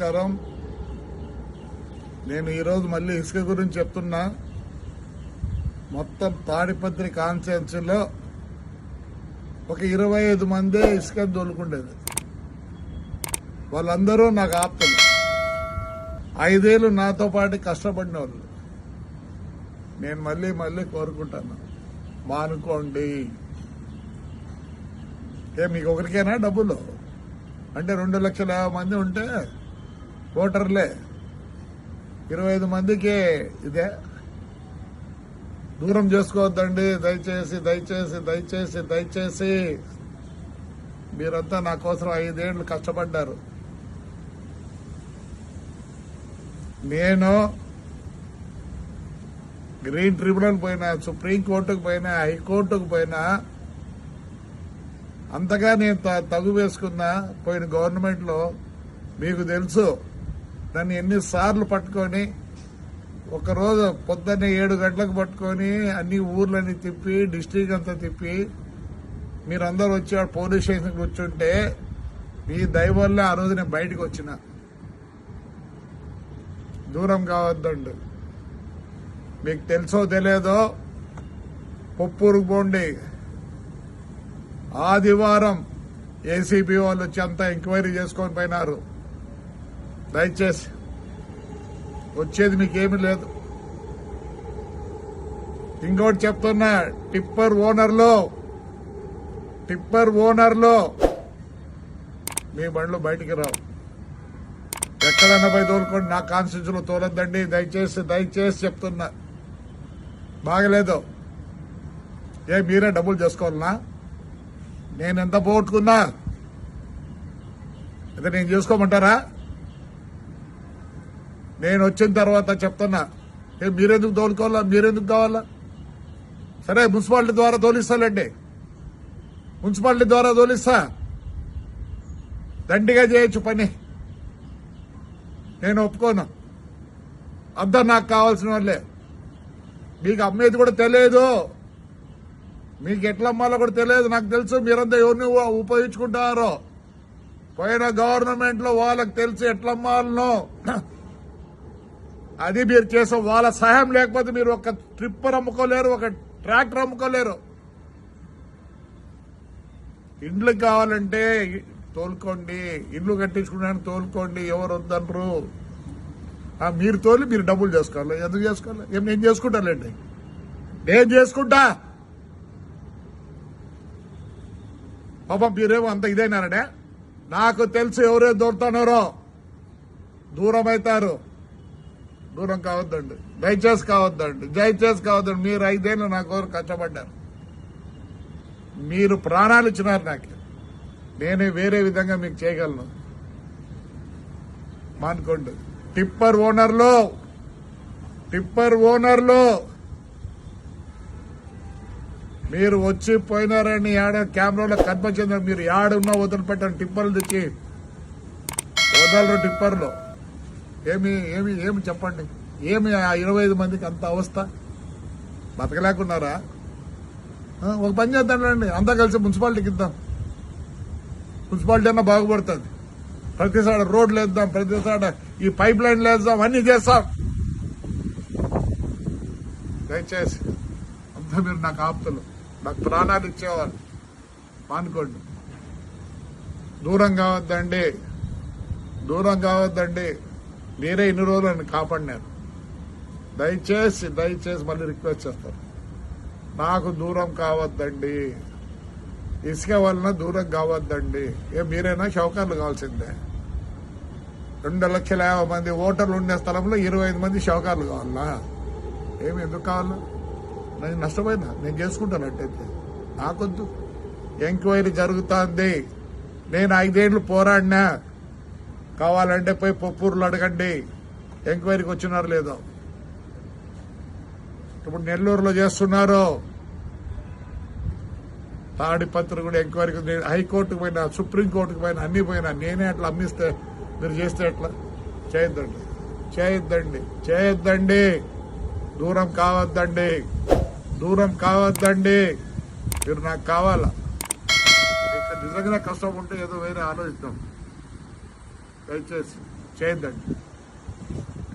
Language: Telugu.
నమస్కారం. నేను ఈరోజు మళ్ళీ ఇసుక గురించి చెప్తున్నా. మొత్తం తాడిపత్రి కాన్స్టిట్యున్సీలో ఒక 25 మందే ఇసుక దొలుకుండేది. వాళ్ళందరూ నాకు ఆప్తులు. 5 ఏళ్ళు నాతో పాటు కష్టపడిన వాళ్ళు. నేను మళ్ళీ కోరుకుంటాను, మానుకోండి. మీకు ఒకరికైనా డబ్బులు అంటే 2,50,000 మంది ఉంటే ఓటర్లే, 25 మందికి ఇదే. దూరం చేసుకోవద్దండి. దయచేసి మీరంతా నా కోసం 5 ఏళ్ళు కష్టపడ్డారు. నేను గ్రీన్ ట్రిబ్యునల్ పోయినా, సుప్రీంకోర్టుకు పోయినా, హైకోర్టుకు పోయినా, అంతగా నేను తగు వేసుకున్నా. పోయిన గవర్నమెంట్లో మీకు తెలుసు, నన్ను ఎన్నిసార్లు పట్టుకొని, ఒకరోజు పొద్దున్నే 7 గంటలకు పట్టుకొని అన్ని ఊర్లని తిప్పి, డిస్ట్రిక్ట్ అంతా తిప్పి, మీరందరూ వచ్చి పోలీస్ స్టేషన్కి కూర్చుంటే మీ దయ వల్ల ఆ రోజు నేను బయటకు వచ్చిన. దూరం కావద్దండి. మీకు తెలుసో తెలియదో, పొప్పూరుకు పోండి. ఆదివారం ఏసీబీ వాళ్ళు వచ్చి అంతా ఎంక్వైరీ చేసుకొని పోయినారు. దయచేసి వచ్చేది మీకేమీ లేదు. ఇంకోటి చెప్తున్నా, టిప్పర్ ఓనర్లో మీ బండ్లు బయటికి రావు. ఎక్కడన్నా పోయి తోలుకోండి, నా కాన్స్టిట్యూన్సీలో తోలొద్దండి. దయచేసి చెప్తున్నా. బాగలేదు. మీరే డబ్బులు చేసుకోవాలనా? నేను ఎంత పోగొట్టుకున్నా అయితే నేను చేసుకోమంటారా? నేను వచ్చిన తర్వాత చెప్తున్నా, మీరెందుకు తోలుకోవాలా? మీరెందుకు కావాలా? సరే, మున్సిపాలిటీ ద్వారా తోలిస్తానండి. మున్సిపాలిటీ ద్వారా తోలిస్తా. దండిగా చేయొచ్చు పని. నేను ఒప్పుకోను. అందరు నాకు కావాల్సిన వాళ్ళే. మీకు అమ్మేది కూడా తెలియదు, మీకు ఎట్లా అమ్మాలో కూడా తెలియదు. నాకు తెలుసు మీరంతా ఎవరిని ఉపయోగించుకుంటారో. పోయిన గవర్నమెంట్ లో వాళ్ళకి తెలుసు ఎట్లా అమ్మాలనో. అది మీరు చేసే వాళ్ళ సహాయం లేకపోతే మీరు ఒక ట్రిప్పర్ అమ్ముకోలేరు, ఒక ట్రాక్టర్ అమ్ముకోలేరు. ఇండ్లు కావాలంటే తోలుకోండి, ఇల్లు కట్టించుకున్నాను తోలుకోండి, ఎవరు వద్దనరు. మీరు తోలి మీరు డబ్బులు చేసుకోవాలి. ఎందుకు చేసుకోవాలి? నేను చేసుకుంటానండి, నేను చేసుకుంటా. పాపం మీరేమో అంత ఇదైనారనే. నాకు తెలుసు ఎవరే దొరుకుతున్నారో. దూరం అవుతారు. దూరం కావద్దండి. దయచేసి కావద్దండి. మీరు 5 ఏళ్ళు నా కోసం కష్టపడ్డారు. మీరు ప్రాణాలు ఇచ్చినారు నాకు. నేనే వేరే విధంగా మీకు చేయగలను. మానుకోండి. టిప్పర్ ఓనర్లో మీరు వచ్చి పోయినారని కెమెరాలో కనిపించింది. మీరు యాడున్నా వదిలిపెట్టండి. టిప్పర్లు తెచ్చి వదలరు. టిప్పర్లో ఏమి చెప్పండి. ఏమి ఆ 25 మందికి అంత అవస్థ? బతకలేకున్నారా? ఒక పని చేద్దాండి, అంతా కలిసి మున్సిపాలిటీకి ఇద్దాం. మున్సిపాలిటీ అన్నా బాగుపడుతుంది. ప్రతిసారి రోడ్లు వేద్దాం, ప్రతిసారి ఈ పైప్ లైన్లు వేద్దాం, అన్ని చేస్తాం. దయచేసి అంతా మీరు నాకు ఆప్తులు, నాకు ప్రాణాలు ఇచ్చేవాళ్ళు. మానుకోండి. దూరం కావద్దండి. మీరే ఇన్ని రోజులు నన్ను కాపాడినారు. దయచేసి మళ్ళీ రిక్వెస్ట్ చేస్తారు, నాకు దూరం కావద్దండి. ఇసుక వలన దూరం కావద్దండి. మీరైనా షౌకర్లు కావాల్సిందే. 2,50,000 మంది ఓటర్లు ఉండే స్థలంలో 25 మంది షౌకర్లు కావాలా? ఎందుకు కావాలా? నేను నష్టపోయినా, నేను చేసుకుంటాను. అట్టయితే నాకొద్దు. ఎంక్వైరీ జరుగుతుంది. నేను 5 ఏళ్ళు పోరాడినా. కావాలంటే పోయి పొప్పూరులో అడగండి, ఎంక్వైరీకి వచ్చినారు లేదో. ఇప్పుడు నెల్లూరులో చేస్తున్నారు. తాడిపత్రి కూడా ఎంక్వైరీకి, హైకోర్టుకు పోయినా, సుప్రీంకోర్టుకు పోయినా, అన్ని పోయినా. నేనే అట్లా అమ్మిస్తే మీరు చేస్తే ఎట్లా? చేయొద్దండి. దూరం కావద్దండి. మీరు నాకు కావాలా? నిజంగా కష్టం ఉంటే ఏదో వేరే ఆలోచిద్దాం. దయచేసి చేయొద్దండి.